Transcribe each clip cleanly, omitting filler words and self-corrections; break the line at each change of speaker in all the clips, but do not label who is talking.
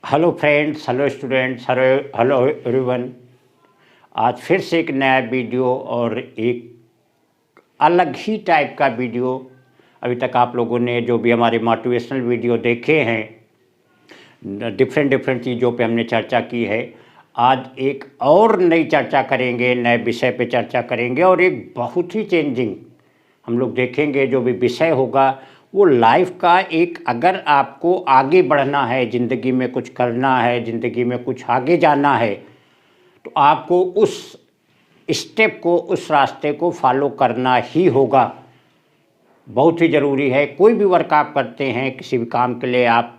Hello friends, hello students, hello hello everyone. आज फिर से एक नया वीडियो और एक अलग ही टाइप का वीडियो। अभी तक आप लोगों ने जो भी हमारे मोटिवेशनल वीडियो देखे हैं, डिफरेंट डिफरेंट चीज़ों पे हमने चर्चा की है। आज एक और नई चर्चा करेंगे, नए विषय पे चर्चा करेंगे और एक बहुत ही चेंजिंग हम लोग देखेंगे। जो भी विषय होगा वो लाइफ का एक, अगर आपको आगे बढ़ना है, ज़िंदगी में कुछ करना है, ज़िंदगी में कुछ आगे जाना है, तो आपको उस स्टेप को, उस रास्ते को फॉलो करना ही होगा। बहुत ही ज़रूरी है। कोई भी वर्क आप करते हैं, किसी भी काम के लिए आप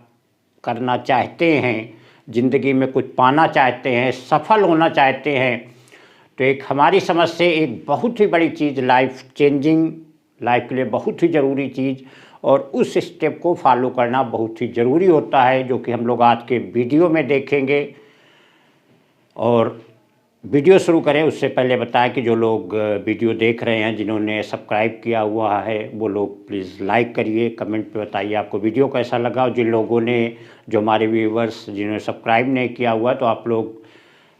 करना चाहते हैं, ज़िंदगी में कुछ पाना चाहते हैं, सफल होना चाहते हैं, तो एक हमारी समझ से एक बहुत ही बड़ी चीज़, लाइफ चेंजिंग, लाइफ के लिए बहुत ही ज़रूरी चीज़ और उस स्टेप को फॉलो करना बहुत ही ज़रूरी होता है, जो कि हम लोग आज के वीडियो में देखेंगे। और वीडियो शुरू करें उससे पहले बताएं कि जो लोग वीडियो देख रहे हैं, जिन्होंने सब्सक्राइब किया हुआ है, वो लोग प्लीज़ लाइक करिए, कमेंट पे बताइए आपको वीडियो कैसा लगा। और जिन लोगों ने, जो हमारे व्यूवर्स जिन्होंने सब्सक्राइब नहीं किया हुआ, तो आप लोग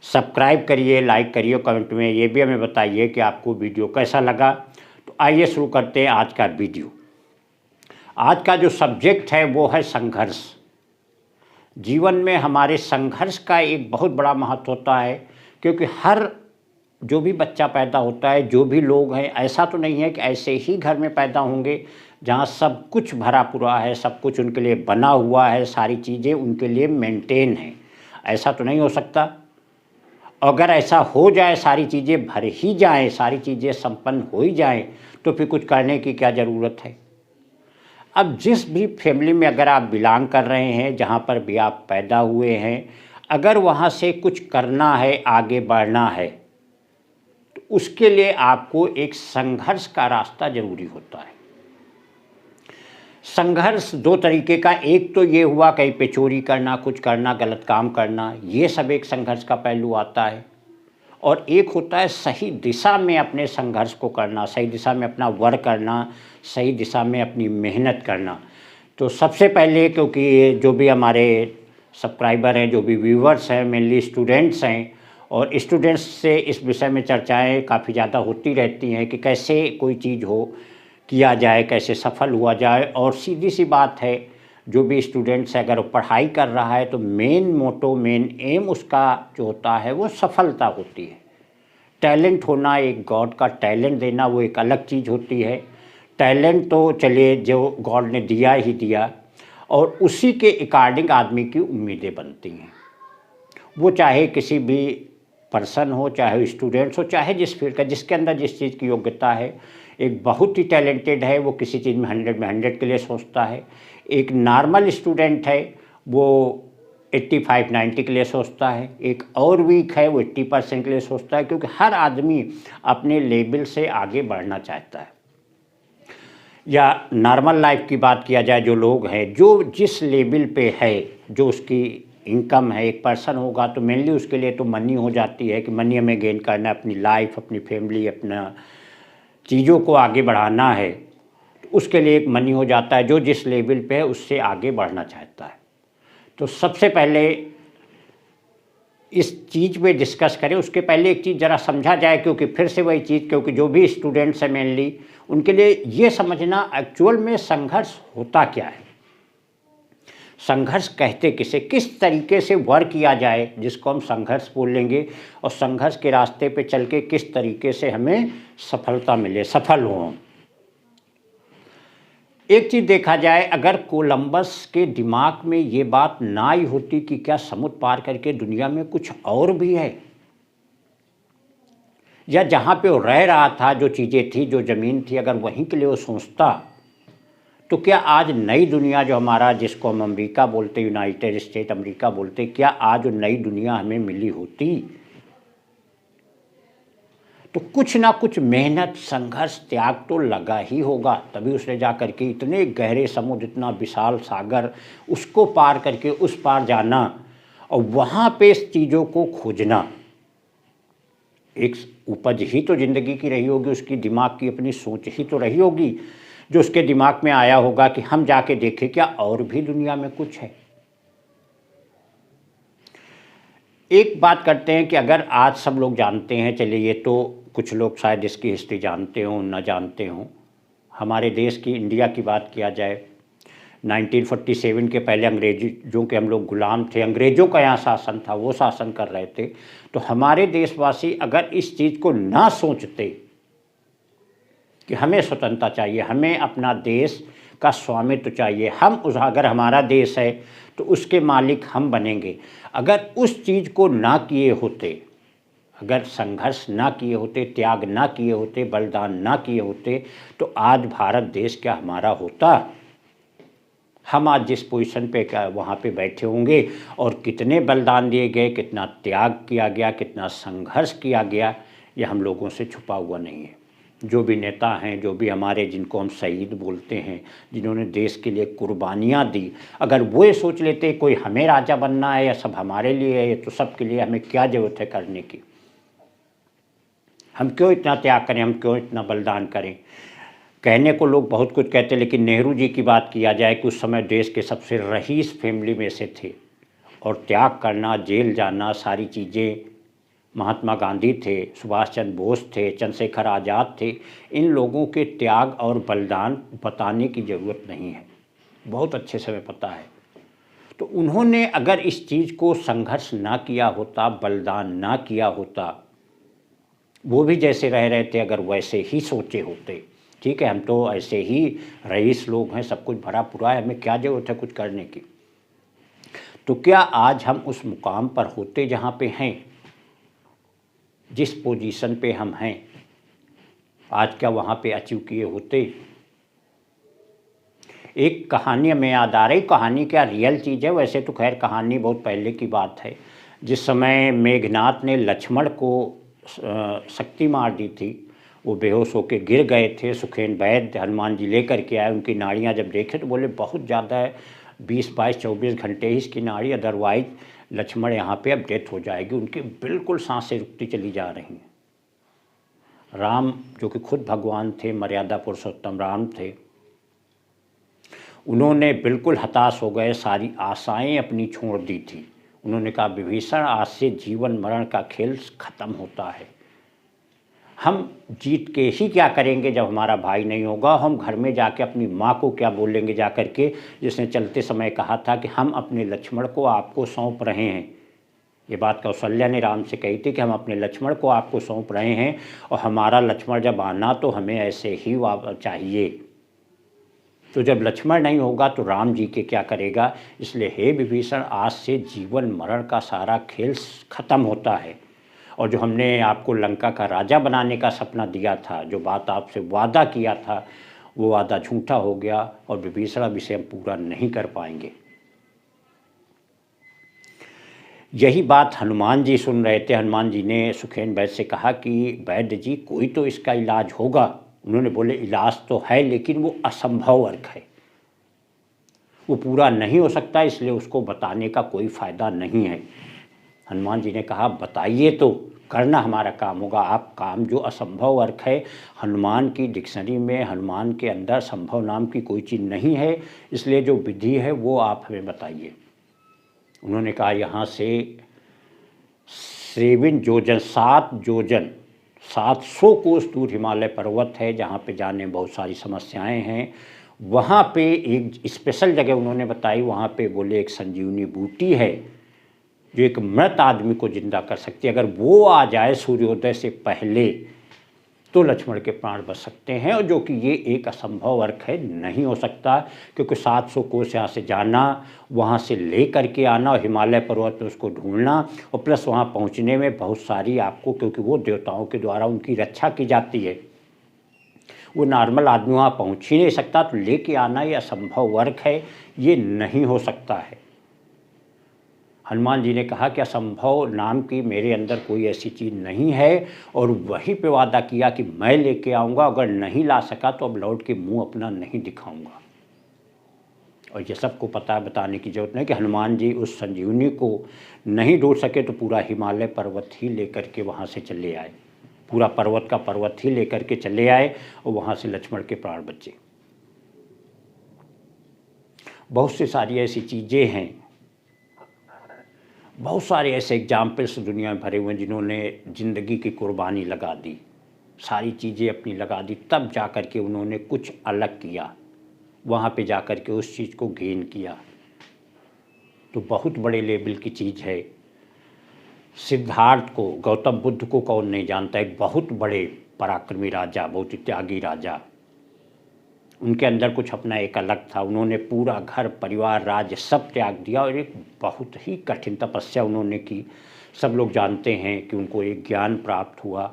सब्सक्राइब करिए, लाइक करिए, कमेंट में ये भी हमें बताइए कि आपको वीडियो कैसा लगा। तो आइए शुरू करते हैं आज का वीडियो। आज का जो सब्जेक्ट है वो है संघर्ष। जीवन में हमारे संघर्ष का एक बहुत बड़ा महत्व होता है, क्योंकि हर जो भी बच्चा पैदा होता है, जो भी लोग हैं, ऐसा तो नहीं है कि ऐसे ही घर में पैदा होंगे जहाँ सब कुछ भरा पूरा है, सब कुछ उनके लिए बना हुआ है, सारी चीज़ें उनके लिए मेंटेन हैं। ऐसा तो नहीं हो सकता। अगर ऐसा हो जाए, सारी चीज़ें भर ही जाएं, सारी चीज़ें संपन्न हो ही जाएं, तो फिर कुछ करने की क्या ज़रूरत है। अब जिस भी फैमिली में अगर आप बिलोंग कर रहे हैं, जहाँ पर भी आप पैदा हुए हैं, अगर वहाँ से कुछ करना है, आगे बढ़ना है, तो उसके लिए आपको एक संघर्ष का रास्ता ज़रूरी होता है। संघर्ष दो तरीके का, एक तो ये हुआ कहीं पे चोरी करना, कुछ करना, गलत काम करना, ये सब एक संघर्ष का पहलू आता है। और एक होता है सही दिशा में अपने संघर्ष को करना, सही दिशा में अपना वर्क करना, सही दिशा में अपनी मेहनत करना। तो सबसे पहले, क्योंकि जो भी हमारे सब्सक्राइबर हैं, जो भी व्यूवर्स हैं, मेनली स्टूडेंट्स हैं, और स्टूडेंट्स से इस विषय में चर्चाएं काफ़ी ज़्यादा होती रहती हैं कि कैसे कोई चीज़ हो किया जाए, कैसे सफल हुआ जाए। और सीधी सी बात है, जो भी स्टूडेंट्स अगर वो पढ़ाई कर रहा है, तो मेन मोटो, मेन एम उसका जो होता है वो सफलता होती है। टैलेंट होना, एक गॉड का टैलेंट देना, वो एक अलग चीज़ होती है। टैलेंट तो चलिए जो गॉड ने दिया ही दिया, और उसी के अकॉर्डिंग आदमी की उम्मीदें बनती हैं। वो चाहे किसी भी पर्सन हो, चाहे स्टूडेंट्स हो, चाहे जिस फील्ड का, जिसके अंदर जिस चीज़ की योग्यता है। एक बहुत ही टैलेंटेड है, वो किसी चीज़ में 100 के लिए सोचता है। एक नॉर्मल स्टूडेंट है, वो 85-90 के लिए सोचता है। एक और वीक है, वो 80% के लिए सोचता है, क्योंकि हर आदमी अपने लेवल से आगे बढ़ना चाहता है। या नॉर्मल लाइफ की बात किया जाए, जो लोग हैं, जो जिस लेवल पे है, जो उसकी इनकम है, एक पर्सन होगा तो मेनली उसके लिए तो मनी हो जाती है कि मनी हमें गेन करना है, अपनी लाइफ, अपनी फैमिली, अपना चीज़ों को आगे बढ़ाना है, तो उसके लिए एक मनी हो जाता है। जो जिस लेवल पे है उससे आगे बढ़ना चाहता है। तो सबसे पहले इस चीज़ पे डिस्कस करें, उसके पहले एक चीज़ ज़रा समझा जाए, क्योंकि फिर से वही चीज़, क्योंकि जो भी स्टूडेंट्स हैं मेनली, उनके लिए ये समझना एक्चुअल में संघर्ष होता क्या है, संघर्ष कहते किसे, किस तरीके से वर्क किया जाए, जिसको हम संघर्ष बोल लेंगे, और संघर्ष के रास्ते पे चल के किस तरीके से हमें सफलता मिले, सफल हों। एक चीज़ देखा जाए, अगर कोलंबस के दिमाग में ये बात ना आई होती कि क्या समुद्र पार करके दुनिया में कुछ और भी है, या जहाँ पे वो रह रहा था, जो चीज़ें थी, जो ज़मीन थी, अगर वहीं के लिए वो सोचता, तो क्या आज नई दुनिया जो हमारा, जिसको हम अमेरिका बोलते, यूनाइटेड स्टेट अमेरिका बोलते, क्या आज वो नई दुनिया हमें मिली होती। तो कुछ ना कुछ मेहनत, संघर्ष, त्याग तो लगा ही होगा, तभी उसने जा कर के इतने गहरे समुद्र, इतना विशाल सागर, उसको पार करके उस पार जाना, और वहाँ पे इस चीज़ों को खोजना। एक उपज ही तो ज़िंदगी की रही होगी, उसकी दिमाग की अपनी सोच ही तो रही होगी, जो उसके दिमाग में आया होगा कि हम जाके देखें क्या और भी दुनिया में कुछ है। एक बात करते हैं कि अगर आज सब लोग जानते हैं, चलिए ये तो कुछ लोग शायद इसकी हिस्ट्री जानते हों न जानते हों, हमारे देश की इंडिया की बात किया जाए 1947 के पहले अंग्रेज़ों के हम लोग गुलाम थे, अंग्रेज़ों का यहाँ शासन था, वो शासन कर रहे थे। तो हमारे देशवासी अगर इस चीज़ को ना सोचते कि हमें स्वतंत्रता चाहिए, हमें अपना देश का स्वामित्व चाहिए, हम उस अगर हमारा देश है तो उसके मालिक हम बनेंगे, अगर उस चीज़ को ना किए होते, अगर संघर्ष ना किए होते, त्याग ना किए होते, बलिदान ना किए होते, तो आज भारत देश क्या हमारा होता? हम आज जिस पोजीशन पे क्या वहाँ पे बैठे होंगे, और कितने बलिदान दिए गए, कितना त्याग किया गया, कितना संघर्ष किया गया, ये हम लोगों से छुपा हुआ नहीं है। जो भी नेता हैं, जो भी हमारे जिनको हम शहीद बोलते हैं, जिन्होंने देश के लिए कुर्बानियाँ दी, अगर वो ये सोच लेते कोई हमें राजा बनना है या सब हमारे लिए है, तो सबके लिए हमें क्या ज़रूरत है करने की? हम क्यों इतना त्याग करें, हम क्यों इतना बलिदान करें? कहने को लोग बहुत कुछ कहते हैं, लेकिन नेहरू जी की बात किया जाए कि उस समय देश के सबसे रईस फैमिली में से थे, और त्याग करना, जेल जाना, सारी चीज़ें, महात्मा गांधी थे, सुभाष चंद्र बोस थे, चंद्रशेखर आज़ाद थे, इन लोगों के त्याग और बलिदान बताने की ज़रूरत नहीं है, बहुत अच्छे से हमें पता है। तो उन्होंने अगर इस चीज़ को संघर्ष ना किया होता, बलिदान ना किया होता, वो भी जैसे रह रहे थे अगर वैसे ही सोचे होते, ठीक है हम तो ऐसे ही रईस लोग हैं, सब कुछ भरा पूरा है, हमें क्या ज़रूरत है कुछ करने की, तो क्या आज हम उस मुकाम पर होते जहाँ पे हैं, जिस पोजीशन पे हम हैं, आज क्या वहाँ पे अचीव किए होते? एक कहानी हमें याद आ रही, कहानी क्या रियल चीज़ है, वैसे तो खैर कहानी बहुत पहले की बात है। जिस समय मेघनाथ ने लक्ष्मण को शक्ति मार दी थी, वो बेहोश होकर गिर गए थे, सुखेन वैद्य हनुमान जी लेकर के आए, उनकी नाड़ियाँ जब देखे तो बोले बहुत ज़्यादा है, 20-22-24 घंटे ही इसकी नाड़ी, अदरवाइज लक्ष्मण यहाँ पे अब डेथ हो जाएगी, उनकी बिल्कुल सांसें रुकती चली जा रही हैं। राम जो कि खुद भगवान थे, मर्यादा पुरुषोत्तम राम थे, उन्होंने बिल्कुल हताश हो गए, सारी आशाएं अपनी छोड़ दी थी। उन्होंने कहा विभीषण आज से जीवन मरण का खेल ख़त्म होता है, हम जीत के ही क्या करेंगे जब हमारा भाई नहीं होगा, हम घर में जाके अपनी माँ को क्या बोलेंगे जा कर के, जिसने चलते समय कहा था कि हम अपने लक्ष्मण को आपको सौंप रहे हैं। ये बात कौशल्या ने राम से कही थी कि हम अपने लक्ष्मण को आपको सौंप रहे हैं, और हमारा लक्ष्मण जब आना तो हमें ऐसे ही चाहिए। तो जब लक्ष्मण नहीं होगा तो राम जी के क्या करेगा, इसलिए हे विभीषण आज से जीवन मरण का सारा खेल ख़त्म होता है, और जो हमने आपको लंका का राजा बनाने का सपना दिया था, जो बात आपसे वादा किया था, वो वादा झूठा हो गया, और विभीषण अब इसे हम पूरा नहीं कर पाएंगे। यही बात हनुमान जी सुन रहे थे। हनुमान जी ने सुखेन वैद्य से कहा कि वैद्य जी कोई तो इसका इलाज होगा। उन्होंने बोले इलाज तो है, लेकिन वो असंभव वर्क है, वो पूरा नहीं हो सकता, इसलिए उसको बताने का कोई फ़ायदा नहीं है। हनुमान जी ने कहा बताइए तो करना हमारा काम होगा, आप काम जो असंभव वर्क है, हनुमान की डिक्शनरी में, हनुमान के अंदर संभव नाम की कोई चीज़ नहीं है, इसलिए जो विधि है वो आप हमें बताइए। उन्होंने कहा यहाँ से 7 जोजन 700 कोस दूर हिमालय पर्वत है, जहाँ पे जाने में बहुत सारी समस्याएं हैं। वहाँ पे एक स्पेशल जगह उन्होंने बताई, वहाँ पे बोले एक संजीवनी बूटी है जो एक मृत आदमी को जिंदा कर सकती है, अगर वो आ जाए सूर्योदय से पहले तो लक्ष्मण के प्राण बच सकते हैं, और जो कि ये एक असंभव वर्क है, नहीं हो सकता, क्योंकि 700 कोस यहाँ से जाना, वहाँ से ले करके आना और हिमालय पर्वत में उसको ढूंढना, और प्लस वहाँ पहुँचने में बहुत सारी आपको, क्योंकि वो देवताओं के द्वारा उनकी रक्षा की जाती है, वो नॉर्मल आदमी वहाँ पहुँच ही नहीं सकता, तो लेके आना ये असंभव वर्क है, ये नहीं हो सकता है। हनुमान जी ने कहा कि असंभव नाम की मेरे अंदर कोई ऐसी चीज़ नहीं है, और वहीं पे वादा किया कि मैं लेके आऊँगा, अगर नहीं ला सका तो अब लौट के मुंह अपना नहीं दिखाऊंगा। और ये सबको पता है, बताने की जरूरत नहीं कि हनुमान जी उस संजीवनी को नहीं ढूंढ सके तो पूरा हिमालय पर्वत ही लेकर के वहाँ से चले आए, पूरा पर्वत का पर्वत ही लेकर के चले आए, और वहाँ से लक्ष्मण के प्राण बचे। बहुत सी सारी ऐसी चीज़ें हैं, बहुत सारे ऐसे एग्जाम्पल्स दुनिया में भरे हुए हैं जिन्होंने ज़िंदगी की कुर्बानी लगा दी, सारी चीज़ें अपनी लगा दी, तब जा कर के उन्होंने कुछ अलग किया, वहाँ पे जा कर के उस चीज़ को गेन किया। तो बहुत बड़े लेवल की चीज़ है। सिद्धार्थ को, गौतम बुद्ध को कौन नहीं जानता, एक बहुत बड़े पराक्रमी राजा, बहुत त्यागी राजा। उनके अंदर कुछ अपना एक अलग था। उन्होंने पूरा घर परिवार राज्य सब त्याग दिया और एक बहुत ही कठिन तपस्या उन्होंने की। सब लोग जानते हैं कि उनको एक ज्ञान प्राप्त हुआ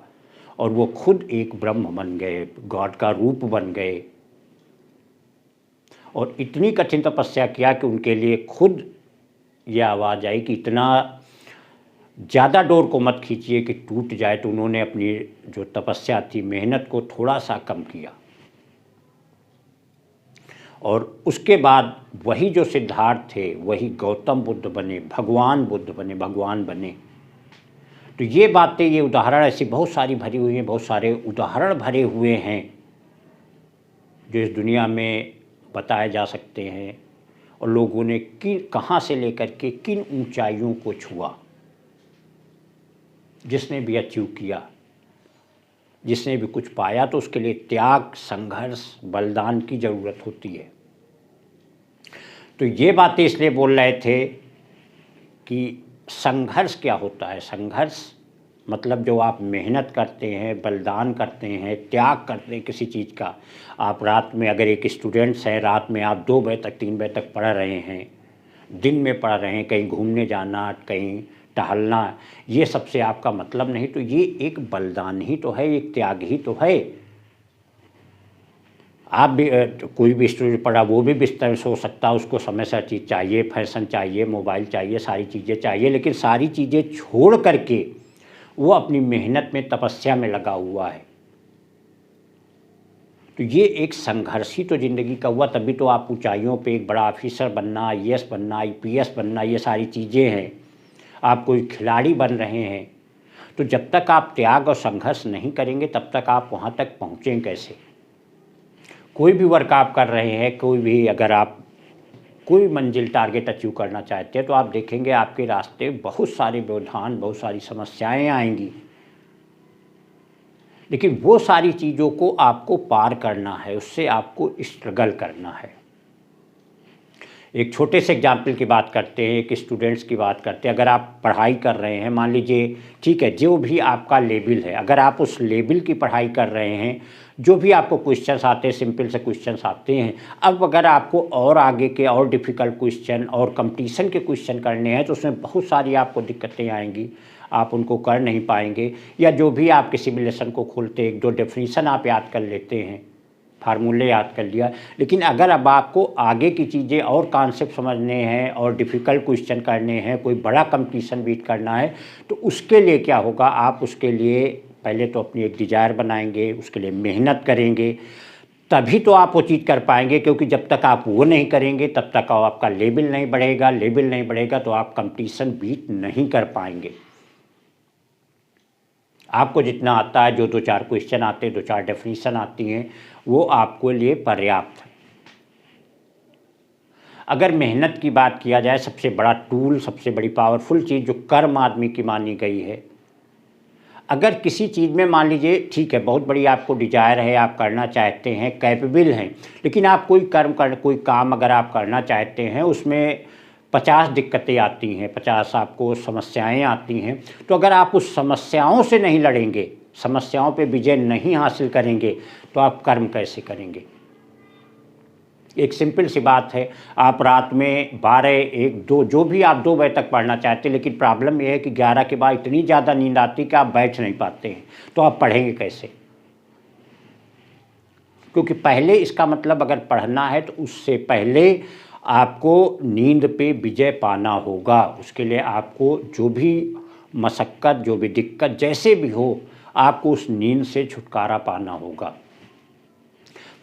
और वो खुद एक ब्रह्म बन गए, गॉड का रूप बन गए। और इतनी कठिन तपस्या किया कि उनके लिए खुद ये आवाज़ आई कि इतना ज़्यादा डोर को मत खींचिए कि टूट जाए। तो उन्होंने अपनी जो तपस्या थी, मेहनत को थोड़ा सा कम किया और उसके बाद वही जो सिद्धार्थ थे वही गौतम बुद्ध बने, भगवान बुद्ध बने, भगवान बने। तो ये बातें, ये उदाहरण ऐसी बहुत सारी भरी हुई हैं, बहुत सारे उदाहरण भरे हुए हैं जो इस दुनिया में बताए जा सकते हैं। और लोगों ने कहाँ से लेकर के किन ऊंचाइयों को छुआ। जिसने भी अचीव किया, जिसने भी कुछ पाया, तो उसके लिए त्याग, संघर्ष, बलिदान की ज़रूरत होती है। तो ये बातें इसलिए बोल रहे थे कि संघर्ष क्या होता है। संघर्ष मतलब जो आप मेहनत करते हैं, बलिदान करते हैं, त्याग करते हैं किसी चीज़ का। आप रात में, अगर एक स्टूडेंट्स हैं, रात में आप 2 बजे तक 3 बजे तक पढ़ रहे हैं, दिन में पढ़ रहे हैं, कहीं घूमने जाना, कहीं टहलना, ये सबसे आपका मतलब नहीं, तो ये एक बलिदान ही तो है, एक त्याग ही तो है। आप भी कोई भी स्टूडेंट पढ़ा, वो भी बिस्तर में सो सकता है, उसको समय से चीज़ चाहिए, फैशन चाहिए, मोबाइल चाहिए, सारी चीज़ें चाहिए, लेकिन सारी चीज़ें छोड़ करके वो अपनी मेहनत में, तपस्या में लगा हुआ है। तो ये एक संघर्ष ही तो ज़िंदगी का हुआ। तभी तो आप ऊंचाइयों पे एक बड़ा ऑफिसर बनना, आईएएस बनना, आईपीएस बनना, ये सारी चीज़ें हैं। आप कोई खिलाड़ी बन रहे हैं। तो जब तक आप त्याग और संघर्ष नहीं करेंगे तब तक आप वहाँ तक पहुँचें कैसे। कोई भी वर्क आप कर रहे हैं, कोई भी, अगर आप कोई मंजिल, टारगेट अचीव करना चाहते हैं, तो आप देखेंगे आपके रास्ते बहुत सारे व्यवधान, बहुत सारी समस्याएं आएंगी, लेकिन वो सारी चीज़ों को आपको पार करना है, उससे आपको स्ट्रगल करना है। एक छोटे से एग्जाम्पल की बात करते हैं, एक स्टूडेंट्स की बात करते हैं। अगर आप पढ़ाई कर रहे हैं, मान लीजिए, ठीक है, जो भी आपका लेवल है, अगर आप उस लेवल की पढ़ाई कर रहे हैं, जो भी आपको क्वेश्चंस आते हैं, सिंपल से क्वेश्चंस आते हैं, अब अगर आपको और आगे के और डिफ़िकल्ट क्वेश्चन और कंपटीशन के क्वेश्चन करने हैं, तो उसमें बहुत सारी आपको दिक्कतें आएंगी, आप उनको कर नहीं पाएंगे। या जो भी आप किसी भी लेसन को खोलते, 1-2 डेफिनीसन आप याद कर लेते हैं, फार्मूले याद कर लिया, लेकिन अगर अब आपको आगे की चीज़ें और कॉन्सेप्ट समझने हैं और डिफ़िकल्ट क्वेश्चन करने हैं, कोई बड़ा कंपटीशन बीट करना है, तो उसके लिए क्या होगा, आप उसके लिए पहले तो अपनी एक डिज़ायर बनाएंगे, उसके लिए मेहनत करेंगे, तभी तो आप वो चीज़ कर पाएंगे। क्योंकि जब तक आप वो नहीं करेंगे तब तक आपका लेवल नहीं बढ़ेगा, लेवल नहीं बढ़ेगा तो आप कंपटीशन बीट नहीं कर पाएंगे। आपको जितना आता है, जो 2-4 क्वेश्चन आते हैं, 2-4 डेफिनीशन आती हैं, वो आपको लिए पर्याप्त है। अगर मेहनत की बात किया जाए, सबसे बड़ा टूल, सबसे बड़ी पावरफुल चीज़ जो कर्म आदमी की मानी गई है, अगर किसी चीज़ में मान लीजिए, ठीक है, बहुत बड़ी आपको डिजायर है, आप करना चाहते हैं, कैपेबल हैं, लेकिन आप कोई काम अगर आप करना चाहते हैं, उसमें 50 दिक्कतें आती हैं, 50 आपको समस्याएं आती हैं, तो अगर आप उस समस्याओं से नहीं लड़ेंगे, समस्याओं पे विजय नहीं हासिल करेंगे, तो आप कर्म कैसे करेंगे। एक सिंपल सी बात है, आप रात में 12, 1, 2, जो भी आप 2 बजे तक पढ़ना चाहते हैं, लेकिन प्रॉब्लम यह है कि 11 के बाद इतनी ज़्यादा नींद आती है कि आप बैठ नहीं पाते हैं, तो आप पढ़ेंगे कैसे। क्योंकि पहले इसका मतलब अगर पढ़ना है तो उससे पहले आपको नींद पे विजय पाना होगा। उसके लिए आपको जो भी मशक्क़त, जो भी दिक्कत, जैसे भी हो, आपको उस नींद से छुटकारा पाना होगा।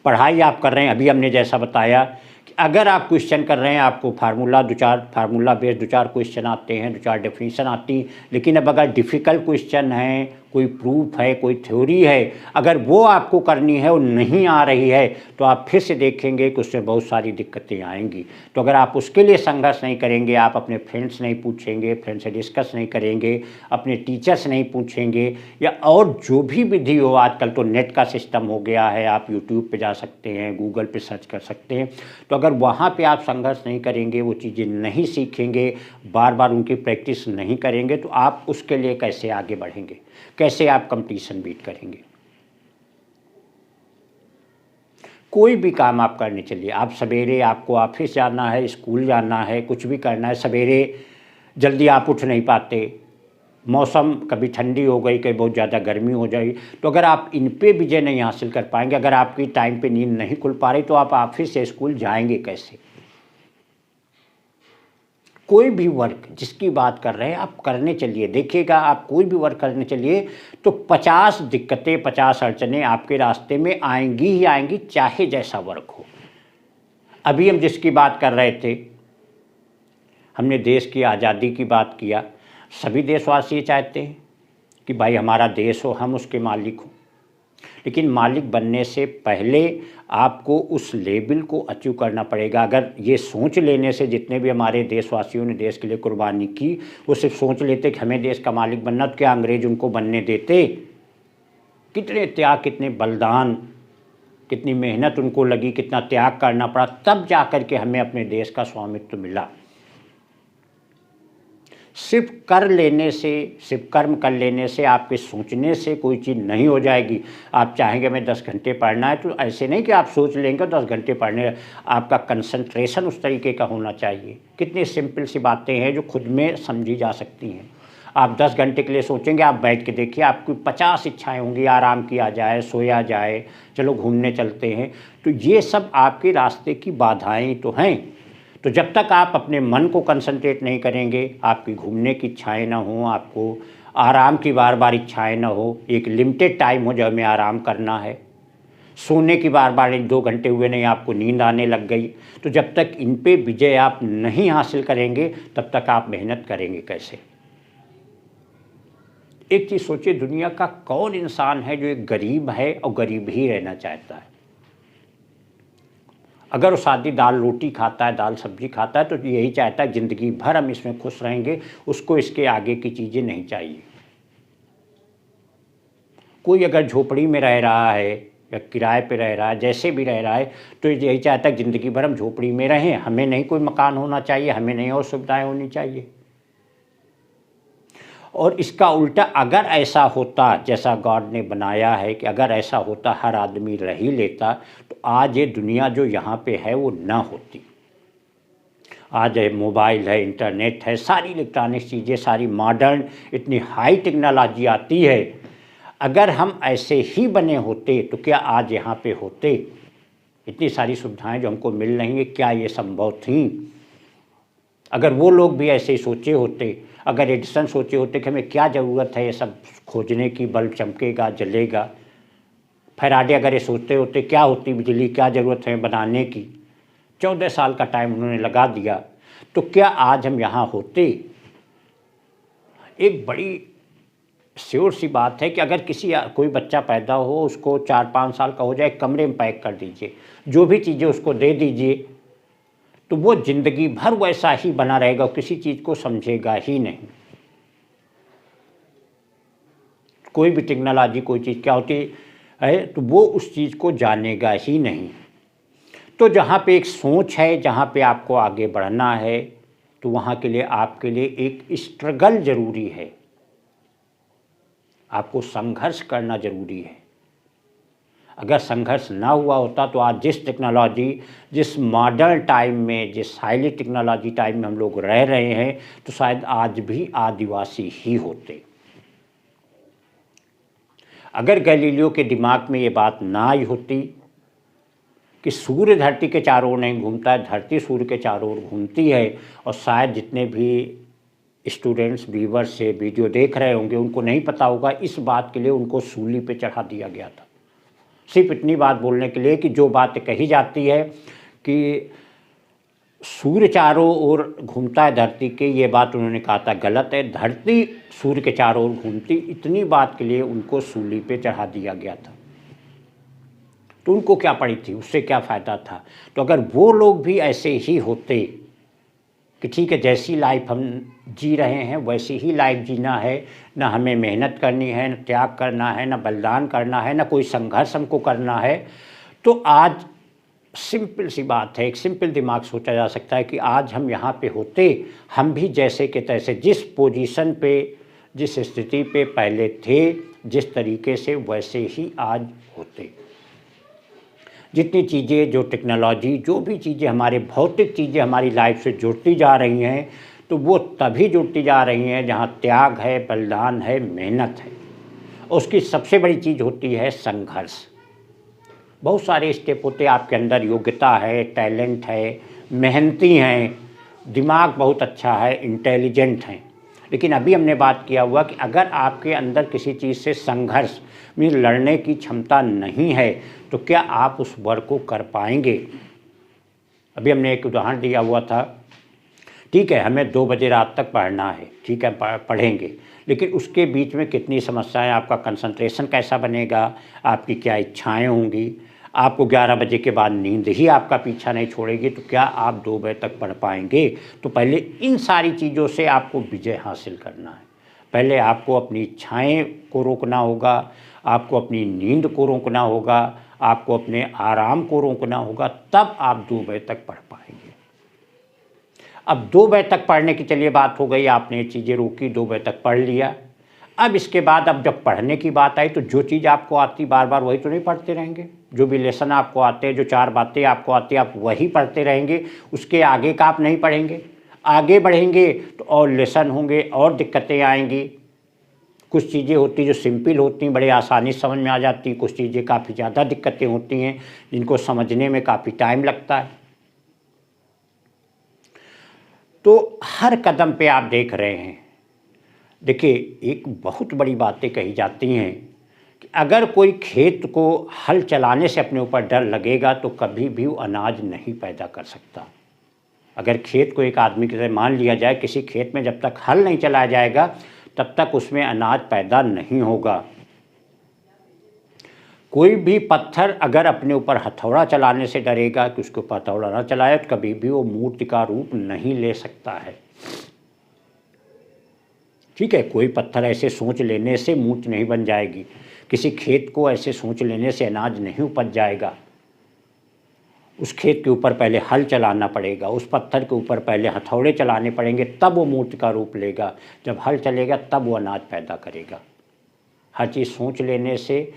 पढ़ाई आप कर रहे हैं, अभी हमने जैसा बताया कि अगर आप क्वेश्चन कर रहे हैं, आपको फार्मूला 2-4 फार्मूला बेस्ड 2-4 क्वेश्चन आते हैं, 2-4 डेफिनीशन आती, लेकिन अब अगर डिफ़िकल्ट क्वेश्चन हैं, कोई प्रूफ है, कोई थ्योरी है, अगर वो आपको करनी है और नहीं आ रही है तो आप फिर से देखेंगे कि उसमें बहुत सारी दिक्कतें आएंगी। तो अगर आप उसके लिए संघर्ष नहीं करेंगे, आप अपने फ्रेंड्स नहीं पूछेंगे, फ्रेंड से डिस्कस नहीं करेंगे, अपने टीचर से नहीं पूछेंगे, या और जो भी विधि हो, आजकल तो नेट का सिस्टम हो गया है, आप यूट्यूब पे जा सकते हैं, गूगल पे सर्च कर सकते हैं, तो अगर वहाँ पे आप संघर्ष नहीं करेंगे, वो चीज़ें नहीं सीखेंगे, बार बार उनकी प्रैक्टिस नहीं करेंगे, तो आप उसके लिए कैसे आगे बढ़ेंगे, कैसे आप कंपटीशन बीट करेंगे। कोई भी काम आप करने चलिए, आप सवेरे आपको ऑफिस जाना है, स्कूल जाना है, कुछ भी करना है, सवेरे जल्दी आप उठ नहीं पाते, मौसम कभी ठंडी हो गई, कभी बहुत ज़्यादा गर्मी हो जाएगी, तो अगर आप इन पे विजय नहीं हासिल कर पाएंगे, अगर आपकी टाइम पे नींद नहीं खुल पा रही, तो आप ऑफिस से स्कूल जाएंगे कैसे। कोई भी वर्क जिसकी बात कर रहे हैं आप करने चलिए, देखिएगा आप कोई भी वर्क करने चलिए तो 50 दिक्कतें, 50 अड़चनें आपके रास्ते में आएंगी ही आएंगी, चाहे जैसा वर्क हो। अभी हम जिसकी बात कर रहे थे, हमने देश की आज़ादी की बात किया। सभी देशवासी चाहते हैं कि भाई हमारा देश हो, हम उसके मालिक हों, लेकिन मालिक बनने से पहले आपको उस लेवल को अचीव करना पड़ेगा। अगर ये सोच लेने से, जितने भी हमारे देशवासियों ने देश के लिए कुर्बानी की, वो सिर्फ सोच लेते कि हमें देश का मालिक बनना, तो क्या अंग्रेज उनको बनने देते। कितने त्याग, कितने बलिदान, कितनी मेहनत उनको लगी, कितना त्याग करना पड़ा, तब जा कर के हमें अपने देश का स्वामित्व मिला। सिर्फ कर लेने से, सिर्फ कर्म कर लेने से, आपके सोचने से कोई चीज़ नहीं हो जाएगी। आप चाहेंगे मैं 10 घंटे पढ़ना है, तो ऐसे नहीं कि आप सोच लेंगे 10 घंटे पढ़ने, आपका कंसंट्रेशन उस तरीके का होना चाहिए। कितनी सिंपल सी बातें हैं जो खुद में समझी जा सकती हैं। आप 10 घंटे के लिए सोचेंगे, आप बैठ के देखिए, आपकी 50 इच्छाएँ होंगी, आराम किया जाए, सोया जाए, चलो घूमने चलते हैं, तो ये सब आपके रास्ते की बाधाएँ तो हैं। तो जब तक आप अपने मन को कंसंट्रेट नहीं करेंगे, आपकी घूमने की इच्छाएं ना हो, आपको आराम की बार बार इच्छाएं ना हो, एक लिमिटेड टाइम हो जब हमें आराम करना है, सोने की बार बार 2 घंटे हुए नहीं आपको नींद आने लग गई, तो जब तक इन पे विजय आप नहीं हासिल करेंगे, तब तक आप मेहनत करेंगे कैसे। एक चीज़ सोचिए, दुनिया का कौन इंसान है जो एक गरीब है और गरीब ही रहना चाहता है। अगर वो सादी दाल रोटी खाता है, दाल सब्जी खाता है, तो यही चाहता है ज़िंदगी भर हम इसमें खुश रहेंगे, उसको इसके आगे की चीज़ें नहीं चाहिए। कोई अगर झोपड़ी में रह रहा है या किराए पे रह रहा है, जैसे भी रह रहा है, तो यही चाहता है ज़िंदगी भर हम झोपड़ी में रहें, हमें नहीं कोई मकान होना चाहिए, हमें नहीं और सुविधाएँ होनी चाहिए। और इसका उल्टा अगर ऐसा होता जैसा गॉड ने बनाया है, कि अगर ऐसा होता, हर आदमी रह ही लेता, तो आज ये दुनिया जो यहाँ पे है वो ना होती। आज है मोबाइल है, इंटरनेट है, सारी इलेक्ट्रॉनिक चीज़ें, सारी मॉडर्न, इतनी हाई टेक्नोलॉजी आती है। अगर हम ऐसे ही बने होते तो क्या आज यहाँ पे होते। इतनी सारी सुविधाएं जो हमको मिल रही हैं, क्या ये संभव थी। अगर वो लोग भी ऐसे ही सोचे होते, अगर एडिसन सोचे होते कि हमें क्या ज़रूरत है ये सब खोजने की, बल्ब चमकेगा, जलेगा। फैराडे अगर ये सोचते होते क्या होती बिजली, क्या ज़रूरत है बनाने की, 14 साल का टाइम उन्होंने लगा दिया, तो क्या आज हम यहाँ होते। एक बड़ी श्योर सी बात है कि अगर कोई बच्चा पैदा हो, उसको 4-5 साल का हो जाए, कमरे में पैक कर दीजिए, जो भी चीज़ें उसको दे दीजिए, तो वो ज़िंदगी भर वैसा ही बना रहेगा, किसी चीज़ को समझेगा ही नहीं। कोई भी टेक्नोलॉजी, कोई चीज़ क्या होती है, तो वो उस चीज़ को जानेगा ही नहीं। तो जहाँ पे एक सोच है, जहाँ पे आपको आगे बढ़ना है, तो वहाँ के लिए आपके लिए एक स्ट्रगल ज़रूरी है, आपको संघर्ष करना ज़रूरी है। अगर संघर्ष ना हुआ होता तो आज जिस टेक्नोलॉजी, जिस मॉडर्न टाइम में, जिस हाईली टेक्नोलॉजी टाइम में हम लोग रह रहे हैं, तो शायद आज भी आदिवासी ही होते। अगर गैलीलियो के दिमाग में ये बात ना आई होती कि सूर्य धरती के चारों ओर नहीं घूमता है, धरती सूर्य के चारों ओर घूमती है, और शायद जितने भी स्टूडेंट्स व्यूअर्स से वीडियो देख रहे होंगे उनको नहीं पता होगा, इस बात के लिए उनको सूली पे चढ़ा दिया गया था, सिर्फ इतनी बात बोलने के लिए कि जो बात कही जाती है कि सूर्य चारों ओर घूमता है धरती के, ये बात उन्होंने कहा था गलत है। धरती सूर्य के चारों ओर घूमती, इतनी बात के लिए उनको सूली पे चढ़ा दिया गया था। तो उनको क्या पड़ी थी, उससे क्या फ़ायदा था। तो अगर वो लोग भी ऐसे ही होते कि ठीक है जैसी लाइफ हम जी रहे हैं वैसी ही लाइफ जीना है, ना हमें मेहनत करनी है, ना त्याग करना है, ना बलिदान करना है, ना कोई संघर्ष हमको करना है, तो आज सिंपल सी बात है, एक सिंपल दिमाग सोचा जा सकता है कि आज हम यहाँ पे होते, हम भी जैसे के तैसे जिस पोजीशन पे, जिस स्थिति पे पहले थे, जिस तरीके से, वैसे ही आज होते। जितनी चीज़ें, जो टेक्नोलॉजी, जो भी चीज़ें हमारे भौतिक चीज़ें हमारी लाइफ से जुड़ती जा रही हैं, तो वो तभी जुड़ती जा रही हैं जहाँ त्याग है, बलिदान है, मेहनत है। उसकी सबसे बड़ी चीज़ होती है संघर्ष। बहुत सारे स्टेप होते हैं, आपके अंदर योग्यता है, टैलेंट है, मेहनती हैं, दिमाग बहुत अच्छा है, इंटेलिजेंट हैं, लेकिन अभी हमने बात किया हुआ कि अगर आपके अंदर किसी चीज़ से संघर्ष में लड़ने की क्षमता नहीं है तो क्या आप उस वर्क को कर पाएंगे। अभी हमने एक उदाहरण दिया हुआ था, ठीक है हमें 2 बजे रात तक पढ़ना है, ठीक है पढ़ेंगे, लेकिन उसके बीच में कितनी समस्याएं, आपका कंसंट्रेशन कैसा बनेगा, आपकी क्या इच्छाएं होंगी, आपको 11 बजे के बाद नींद ही आपका पीछा नहीं छोड़ेगी, तो क्या आप 2 बजे तक पढ़ पाएंगे। तो पहले इन सारी चीज़ों से आपको विजय हासिल करना है। पहले आपको अपनी इच्छाएं को रोकना होगा, आपको अपनी नींद को रोकना होगा, आपको अपने आराम को रोकना होगा, तब आप 2 बजे तक पढ़ पाएंगे। अब 2 बजे तक पढ़ने की चलिए बात हो गई, आपने ये चीज़ें रोकी, 2 बजे तक पढ़ लिया। अब इसके बाद अब जब पढ़ने की बात आई तो जो चीज़ आपको आती बार बार वही तो नहीं पढ़ते रहेंगे। जो भी लेसन आपको आते हैं, जो 4 बातें आपको आती हैं, आप वही पढ़ते रहेंगे, उसके आगे का आप नहीं पढ़ेंगे। आगे बढ़ेंगे तो और लेसन होंगे, और दिक्कतें आएंगी। कुछ चीज़ें होती जो सिंपल होती हैं, बड़े आसानी से समझ में आ जाती हैं, कुछ चीज़ें काफ़ी ज़्यादा दिक्कतें होती हैं जिनको समझने में काफ़ी टाइम लगता है। तो हर कदम पे आप देख रहे हैं, देखिए एक बहुत बड़ी बातें कही जाती हैं कि अगर कोई खेत को हल चलाने से अपने ऊपर डर लगेगा तो कभी भी वो अनाज नहीं पैदा कर सकता। अगर खेत को एक आदमी की तरह मान लिया जाए, किसी खेत में जब तक हल नहीं चलाया जाएगा तब तक उसमें अनाज पैदा नहीं होगा। कोई भी पत्थर अगर अपने ऊपर हथौड़ा चलाने से डरेगा कि उसके ऊपर हथौड़ा ना चलाए तो कभी भी वो मूर्ति का रूप नहीं ले सकता है। ठीक है, कोई पत्थर ऐसे सोच लेने से मूर्ति नहीं बन जाएगी, किसी खेत को ऐसे सोच लेने से अनाज नहीं उपज जाएगा। उस खेत के ऊपर पहले हल चलाना पड़ेगा, उस पत्थर के ऊपर पहले हथौड़े चलाने पड़ेंगे, तब वो मूर्ति का रूप लेगा। जब हल चलेगा तब वो अनाज पैदा करेगा। हर चीज़ सोच लेने से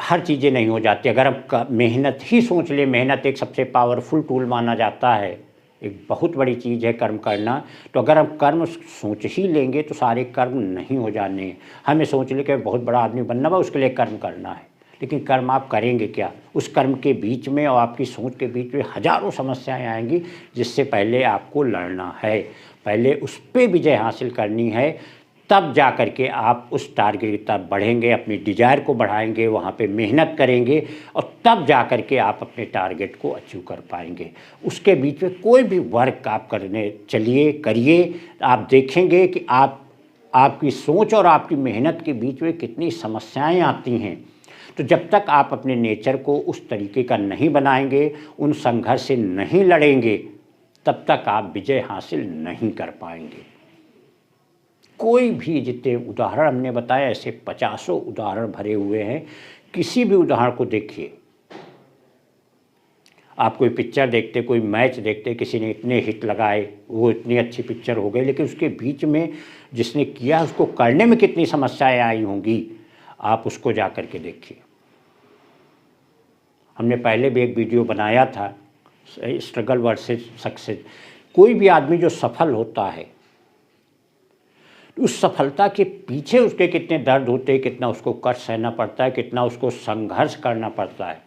हर चीज़ें नहीं हो जाती। अगर हम मेहनत ही सोच ले, मेहनत एक सबसे पावरफुल टूल माना जाता है, एक बहुत बड़ी चीज़ है कर्म करना। तो अगर हम कर्म सोच ही लेंगे तो सारे कर्म नहीं हो जाने। हमें सोच ले कि बहुत बड़ा आदमी बनना है, उसके लिए कर्म करना है, लेकिन कर्म आप करेंगे क्या। उस कर्म के बीच में और आपकी सोच के बीच में हज़ारों समस्याएं आएंगी, जिससे पहले आपको लड़ना है, पहले उस पर विजय हासिल करनी है। तब जा कर के आप उस टारगेट की तरफ बढ़ेंगे, अपनी डिज़ायर को बढ़ाएंगे, वहाँ पे मेहनत करेंगे, और तब जा कर के आप अपने टारगेट को अचीव कर पाएंगे। उसके बीच में कोई भी वर्क आप करने चलिए, करिए, आप देखेंगे कि आपकी सोच और आपकी मेहनत के बीच में कितनी समस्याएं आती हैं। तो जब तक आप अपने नेचर को उस तरीके का नहीं बनाएंगे, उन संघर्ष से नहीं लड़ेंगे, तब तक आप विजय हासिल नहीं कर पाएंगे। कोई भी, जितने उदाहरण हमने बताए ऐसे 50 उदाहरण भरे हुए हैं। किसी भी उदाहरण को देखिए, आप कोई पिक्चर देखते, कोई मैच देखते, किसी ने इतने हिट लगाए, वो इतनी अच्छी पिक्चर हो गई, लेकिन उसके बीच में जिसने किया उसको करने में कितनी समस्याएं आई होंगी, आप उसको जा कर के देखिए। हमने पहले भी एक वीडियो बनाया था, स्ट्रगल वर्सेस सक्सेस। कोई भी आदमी जो सफल होता है, उस सफलता के पीछे उसके कितने दर्द होते हैं, कितना उसको कष्ट सहना पड़ता है, कितना उसको संघर्ष करना पड़ता है,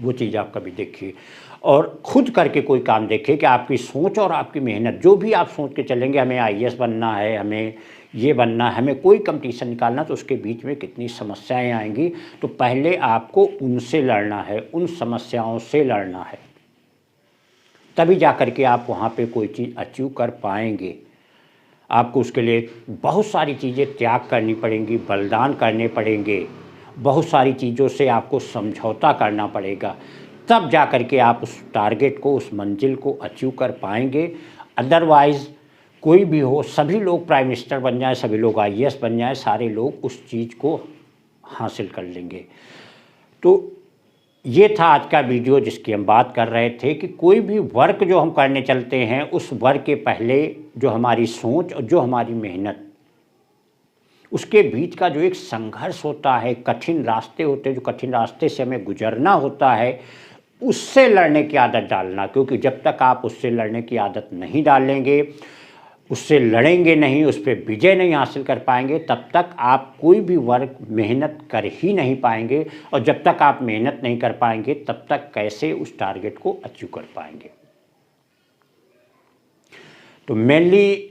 वो चीज़ आप कभी देखिए। और खुद करके कोई काम देखिए कि आपकी सोच और आपकी मेहनत, जो भी आप सोच के चलेंगे, हमें IAS बनना है, हमें ये बनना है, हमें कोई कंपटीशन निकालना, तो उसके बीच में कितनी समस्याएं आएंगी। तो पहले आपको उनसे लड़ना है, उन समस्याओं से लड़ना है। तभी जा कर के आप वहाँ पे कोई चीज़ अचीव कर पाएंगे। आपको उसके लिए बहुत सारी चीज़ें त्याग करनी पड़ेंगी, बलिदान करने पड़ेंगे, बहुत सारी चीज़ों से आपको समझौता करना पड़ेगा, तब जा कर के आप उस टारगेट को, उस मंजिल को अचीव कर पाएंगे। अदरवाइज़ कोई भी हो, सभी लोग प्राइम मिनिस्टर बन जाए, सभी लोग आईएएस बन जाए, सारे लोग उस चीज़ को हासिल कर लेंगे। तो ये था आज का वीडियो जिसकी हम बात कर रहे थे कि कोई भी वर्क जो हम करने चलते हैं, उस वर्क के पहले जो हमारी सोच और जो हमारी मेहनत, उसके बीच का जो एक संघर्ष होता है, कठिन रास्ते होते हैं, जो कठिन रास्ते से हमें गुजरना होता है, उससे लड़ने की आदत डालना। क्योंकि जब तक आप उससे लड़ने की आदत नहीं डालेंगे, उससे लड़ेंगे नहीं, उस पर विजय नहीं हासिल कर पाएंगे, तब तक आप कोई भी वर्क मेहनत कर ही नहीं पाएंगे। और जब तक आप मेहनत नहीं कर पाएंगे, तब तक कैसे उस टारगेट को अचीव कर पाएंगे। तो मेनली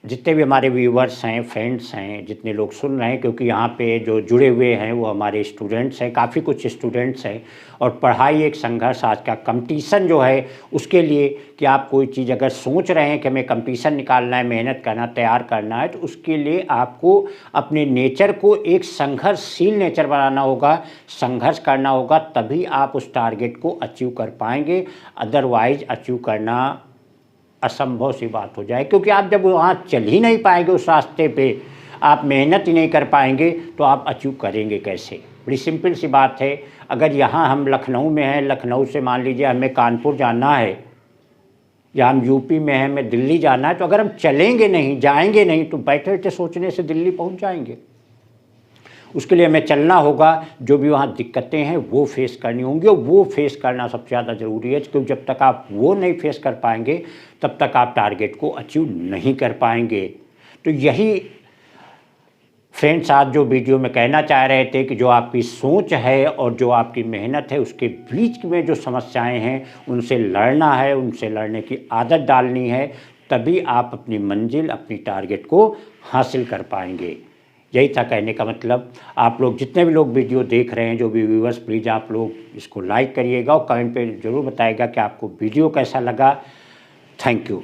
जितने भी हमारे व्यूवर्स हैं, फ्रेंड्स हैं, जितने लोग सुन रहे हैं, क्योंकि यहाँ पे जो जुड़े हुए हैं वो हमारे स्टूडेंट्स हैं, काफ़ी कुछ स्टूडेंट्स हैं। और पढ़ाई एक संघर्ष, आज का कंपटीशन जो है उसके लिए कि आप कोई चीज़ अगर सोच रहे हैं कि हमें कंपटीशन निकालना है, मेहनत करना, तैयार करना है, तो उसके लिए आपको अपने नेचर को एक संघर्षशील नेचर बनाना होगा, संघर्ष करना होगा, तभी आप उस टारगेट को अचीव कर पाएंगे। अदरवाइज अचीव करना असंभव सी बात हो जाए। क्योंकि आप जब वहाँ चल ही नहीं पाएंगे, उस रास्ते पे आप मेहनत ही नहीं कर पाएंगे, तो आप अचीव करेंगे कैसे। बड़ी सिंपल सी बात है। अगर यहाँ हम लखनऊ में हैं, लखनऊ से मान लीजिए हमें कानपुर जाना है, या हम यूपी में हैं, हमें दिल्ली जाना है, तो अगर हम चलेंगे नहीं, जाएंगे नहीं, तो बैठे बैठे सोचने से दिल्ली पहुँच जाएंगे। उसके लिए हमें चलना होगा, जो भी वहाँ दिक्कतें हैं वो फेस करनी होंगी, और वो फेस करना सबसे ज़्यादा ज़रूरी है। क्योंकि जब तक आप वो नहीं फेस कर पाएंगे, तब तक आप टारगेट को अचीव नहीं कर पाएंगे। तो यही फ्रेंड्स आज जो वीडियो में कहना चाह रहे थे कि जो आपकी सोच है और जो आपकी मेहनत है, उसके बीच में जो समस्याएं हैं, उनसे लड़ना है, उनसे लड़ने की आदत डालनी है, तभी आप अपनी मंजिल, अपनी टारगेट को हासिल कर पाएंगे। यही था कहने का मतलब। आप लोग जितने भी लोग वीडियो देख रहे हैं, जो भी व्यूवर्स, प्लीज़ आप लोग इसको लाइक करिएगा और कमेंट पे ज़रूर बताइएगा कि आपको वीडियो कैसा लगा। Thank you.